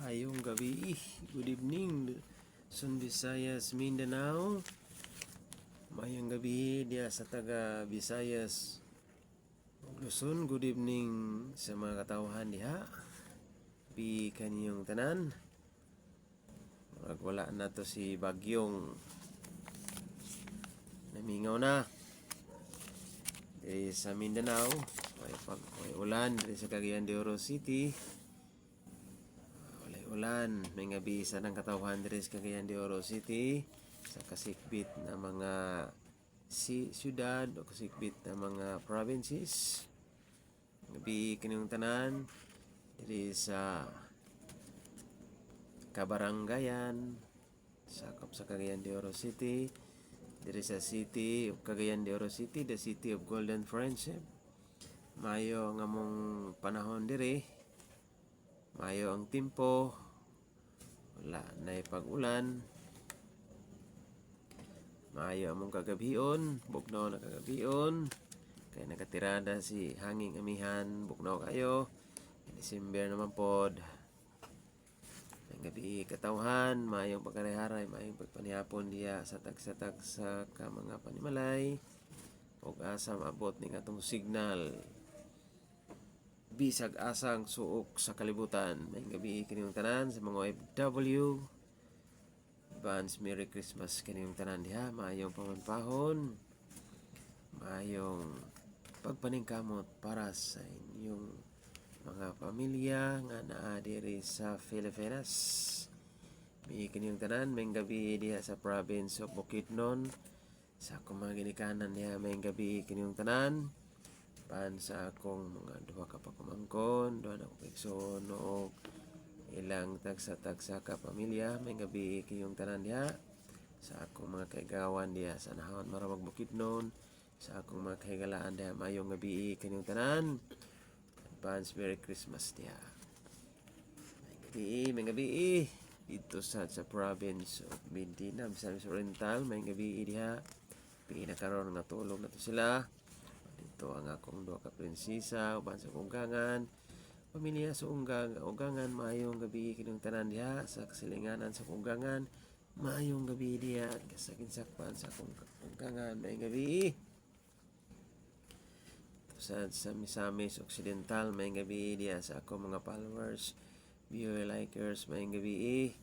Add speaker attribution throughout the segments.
Speaker 1: Maayong gabi, good evening, Luzon, Visayas, Mindanao. Maayong gabi diya sa taga Visayas, Luzon. Good evening sa mga katawhan diha. Bi kaniyong tanan. Wala na to si Bagyong namingaw na. Diri sa Mindanao, may ulan diri sa Cagayan de Oro City. Ulan, may gabi sa ng katawhan diri sa Cagayan de Oro City sa kasikbit na mga siyudad o kasikbit na mga provinces. Gabi kanilang tanan diri sa kabaranggayan sakop sa Cagayan de Oro City, diri sa city of Cagayan de Oro City, the city of Golden Friendship. Mayo nga mong panahon diri. Mayo ang timpo, wala na pag-ulan. Mayo among kagabion, bugnaw na kagabion. Kaya nakatirada si hanging amihan, bugnaw kayo. December naman pod. Ang gabi katawhan, mayong pagkaraharay, mayong pagpanihapon diya sa tag-sa ka mga panimalay. Ug asa maabot ning atong signal. Bisag asang suok sa kalibutan. May gabi kanilang tanan sa mga OFW. Advance Merry Christmas kanilang tanan diha. Maayong pamanpahon, maayong pagpaningkamot para sa inyong mga pamilya nga naa diri sa Pilipinas. May kanilang tanan, may gabi diha sa province of Bukidnon. Sa akong mga ginikanan diha, may gabi kanilang tanan. Pan sa akong mga duha ka pakumangkon, duha na akong kaigsoon o ilang tagsa ka pamilya. May gabi kayong tanan diha sa akong mga kaigawan diha sa Nahawat Maramag Bukidnon, sa akong mga kaigalaan diha. Mayong gabi kayong tanan. Advance Merry Christmas diha. May gabi dito sa province of Mindanao, Misamis Oriental. May gabi diha. Pinakaroon nga tulog na to sila. Dito ang akong duha ka prinsesa uban sa unggangan, pamilya sa unggangan. Maayong gabi kining tanan diha sa kasilinganan sa unggangan. Maayong gabi diha sa kinsakpan sa akong unggangan. May gabi sa Misamis Occidental. May gabi diha sa akong mga followers, viewer, likers. May gabi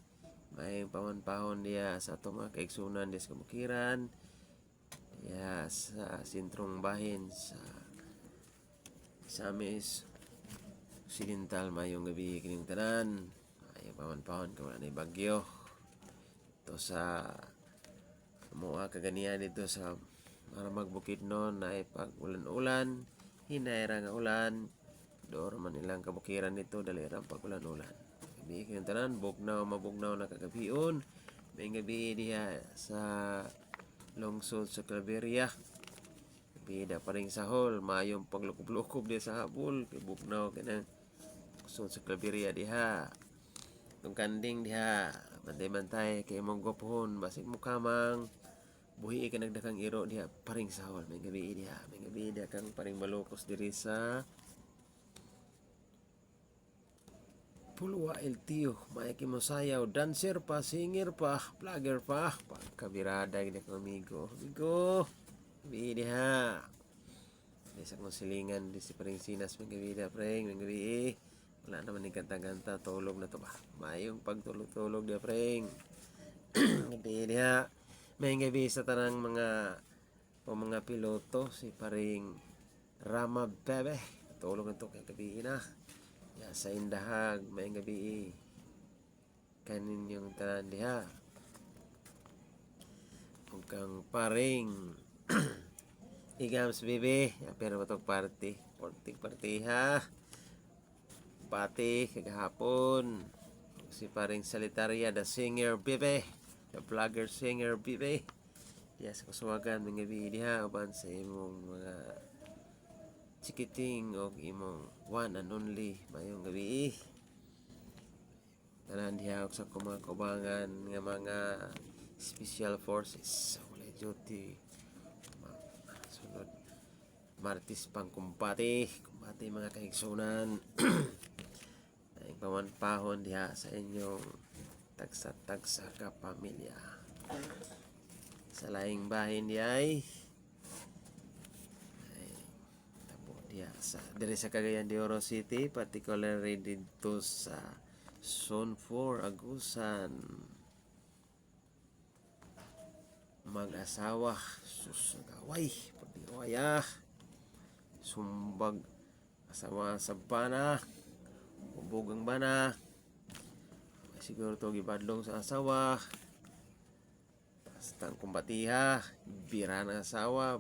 Speaker 1: mayong pamanpahon diha sa atong mga kaigsunan diha sa Kabukiran. Sa sentrong bahin sa Misamis Occidental. Mayong gabi kining tanan. Mayong pamanpahon kung wala na bagyo. Ito sa mga kaganiyan dito sa Maramag Bukidnon na pag ulan-ulan, hinayra nga ulan. Doon man ilang kabukiran dito, dalirang pag ulan-ulan. Gabi kining tanan, mabugnaw na kagabion. May gabi diha sa lungsod sa Claveria. Bida pa rin sa hall, mayong paglukob-lukob diha sa habol. Bugnaw kanang lungsod sa Claveria diha. Kung kanding diha, bantay-bantay kay mong gophon, basig mo kamang buhi ka nagdakang iro diha paring sa hall. May gabi diha, kang paring malukos diri sa Pulwa El Tio. May kimosayaw, dancer pa, singer pa, vlogger pa, pagkabirada gina kong amigo. Gabi diha. Isa kong silingan di si paring sinas. May gabi diha preng, may gabi wala naman yung ganta-ganta, tulog na to ba. Mayong pagtulog-tulog diha preng. Gabi diha. May gabi sa tanang mga piloto, si paring Rama Bebe. Tulog na to kay gabi na. Sa Indahag, may gabi kanin yung tanan diha. Kung kang paring Igams Bebe, pero matog party ha. Pati kagahapon si paring Salitaria, the singer Bebe, the vlogger singer Bebe. Yes, kusuwagan may gabi diha uban sa imong mga chikiting o imong one and only. Mayong gabi tanan diha sa mga kubangan nga mga special forces sa walay duty. Sunod Martis pang kumbate mga kaigsunan. pamanpahon diha sa inyong tagsa-tagsa ka pamilya. Sa laing bahin ay tabo diha sa diri sa Cagayan de Oro City, particularly dito sa Zone 4 Agusan. Mag-asawa sus nagaway pag-away sumbag asawa sa bana, ubog ang bana, siguro to gibadlong sa asawa, basta ang kumbatiha, bira ng asawa,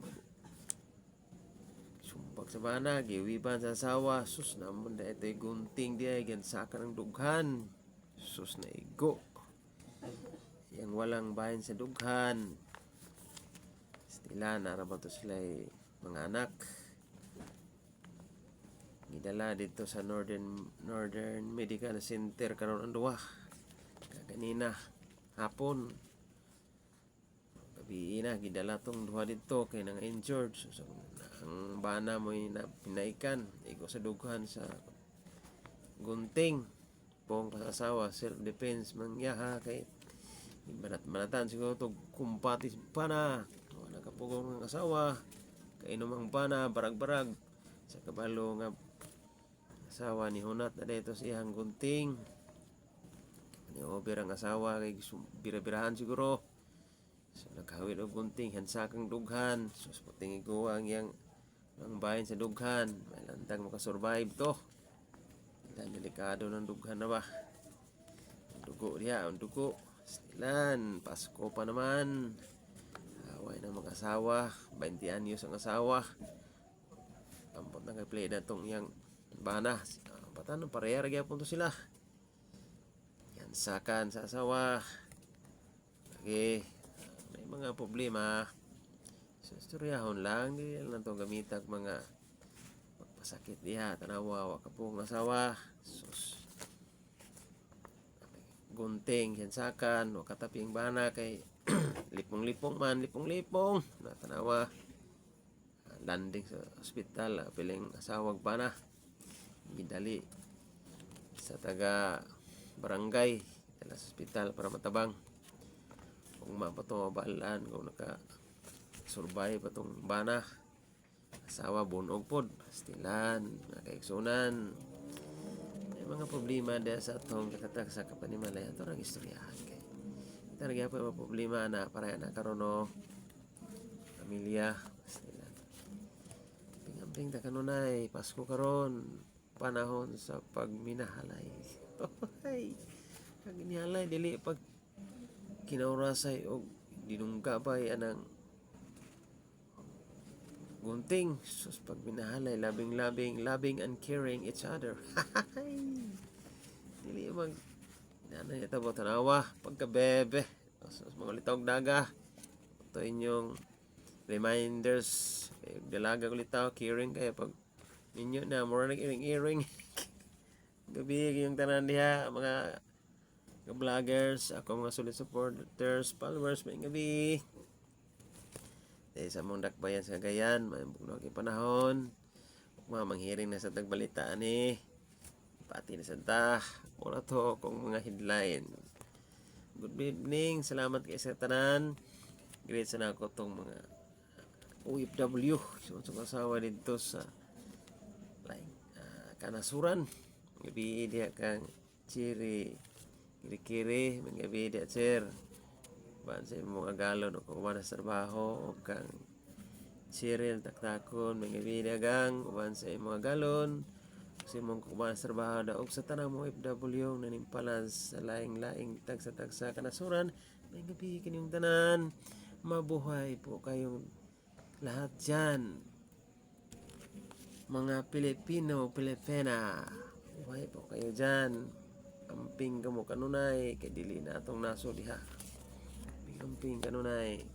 Speaker 1: sumbag sa bana, giwiban sa asawa, sus naman da ito'y gunting diya, gansaka ng dughan, sus na igo, yang walang bahin sa dughan, stila naraman to sila'y mga anak, gidala dito sa Northern Medical Center karon ang duwa kanina hapon gabi na gidala tong duha dito kay nang injured so, ang bana mo na pinaikan igo sa dughan sa gunting pong kasawa self defense mangyaha kay manatan siguro to kumpati pa na wala kapugong ng asawa kay inumang pana barag-barag sa kabalo nga asawa ni hunat na dito sa iyang gunting ni over ang asawa kay bira-birahan siguro so naghawid og gunting hansakang dughan so puting iguwa ang yang ang bahin sa dughan may lantang makasurvive to ilan delikado ng dughan na ba ang dugo diya ang dugo stilan Pasko pa naman away ng mag-asawa 20 anyos ang asawa tampot na kay play na tong yang bana patan pareha ra gyapon to sila yan sakan sa asawa lagi may mga problema sa istoryahon lang di lang to gamitag mga magpasakit diha tanawa wa kapong asawa sus gunting yan sakan o kataping bana kay lipong-lipong natanawa landing sa ospital piling asawag bana gidali sa taga barangay dala sa ospital para matabang kung mapato mabalaan kung naka survive patong bana asawa bunog pod stilan nakaigsunan may mga problema dahil sa atong kakatag sa kapanimalay ato rang istoryahan kay talaga po yung problema na para na karono pamilya stilan pingamping ta kanunay Pasko karon panahon sa pagminahalay. Ay, kag inihalay dili pag kinaurasay og dinungga pa anang gunting sus pagminahalay loving and caring each other. Dili mag nanay ta bo tanawa pagkabebe sus mga litawg daga ito inyong reminders dalaga ulitaw caring kay pag ninyo na mura nag-iring-iring gabi yung tanan diha mga vloggers ako mga solid supporters followers may gabi sa mong dakbayan sa Cagayan may bugno kay panahon mga manghiring na sa tagbalita ni pati na sa ta wala to kung mga headline good evening salamat kay sa tanan great sana ako tong mga OFW so asawa dito sa kanasuran gabi dia kang Chiri kiri-kiri gabi dia sir ban sa mga galon o kung sa trabaho o kang Cyril taktakon gabi dia gang ban sa mga galon sa mong kuban sa trabaho da og sa tanang mga OFW nanimpalan sa laing-laing tagsa-tagsa kanasuran may gabi kining tanan mabuhay po kayong lahat dyan mga Pilipina buhay po kayo dyan amping kamo kanunay kay dili na atong naso diha amping kanunay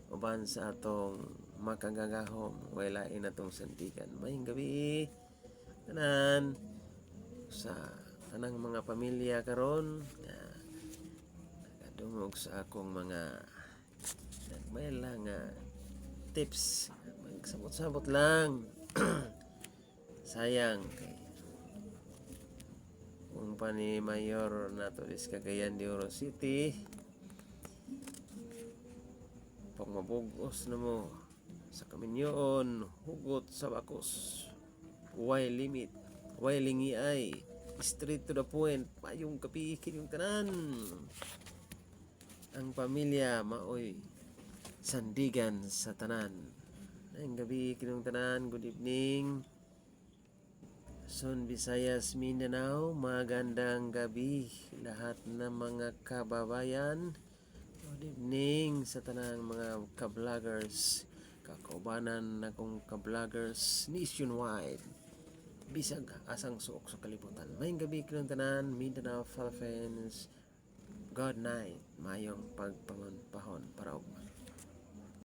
Speaker 1: uban sa atong makagagahom wala in atong santikan mayong gabi tanan sa tanang mga pamilya karon nakadungog sa akong mga may lang tips magsabot-sabot lang sayang kay kung pa ni Mayor nato is Cagayan de Oro City. Pag mabugos na mo sa kaminyoon, hugot sa bakos, why limit, why lingi ay, straight to the point, mayong kapikin yung tanan. Ang pamilya maoy sandigan sa tanan. Ang gabi kinong tanan, good evening. Luzon, Visayas, Mindanao, magandang gabi lahat ng mga kababayan. Good evening sa tanang mga ka-vloggers, kakaubanan na kong ka-vloggers nationwide. Bisag asang suok sa kalibutan. Mayong gabi kinong tanan, Mindanao, Philippines. Good night. Mayong pagpamanpahon para ugma.